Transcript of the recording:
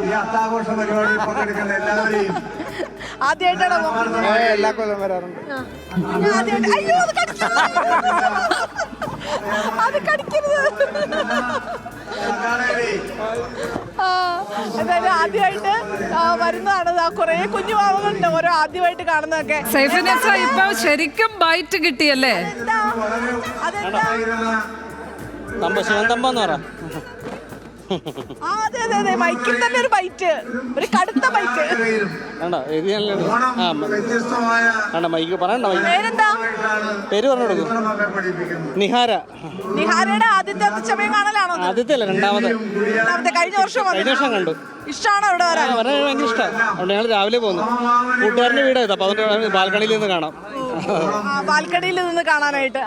ഈ അത്താഘോഷ പരിപാടിയിൽ പങ്കെടുക്കുന്ന എല്ലാവരെയും ആദ്യമായിട്ടാണോ? എല്ലാ കൊല്ലം വരാറുണ്ട്. അയ്യോ അത് കടിക്കരുത്. എന്തായാലും ആദ്യമായിട്ട് വരുന്നതാണ്. കുറെ കുഞ്ഞു പാവങ്ങളുണ്ട് ഓരോ ആദ്യമായിട്ട് കാണുന്നതൊക്കെ. ഇപ്പൊ ശരിക്കും ബൈറ്റ് കിട്ടിയല്ലേ? അതെ അതെ അതെ, മൈക്കിൽ തന്നെ ഒരു ബൈറ്റ്, ഒരു കടുത്ത ബൈറ്റ്. പേരെന്താ? പേര് പറഞ്ഞു കൊടുക്കും. നിഹാര. നിഹാരയുടെ ആദ്യത്തെ അത്തച്ചമയം കാണലാണോ? ആദ്യത്തെ അല്ല, രണ്ടാമത്തെ. കഴിഞ്ഞ വർഷം കണ്ടു. ഇഷ്ടമാണോ ഇവിടെ വരാൻ? ഭയങ്കര ഇഷ്ടമാണ്. അവിടെ ഞങ്ങൾ രാവിലെ പോകുന്നു. കൂട്ടുകാരൻ്റെ വീടായത്, അപ്പൊ അതുകൊണ്ട് ബാൽക്കണിയിൽ നിന്ന് കാണാം. ബാൽക്കണിയിൽ നിന്ന് കാണാനായിട്ട്.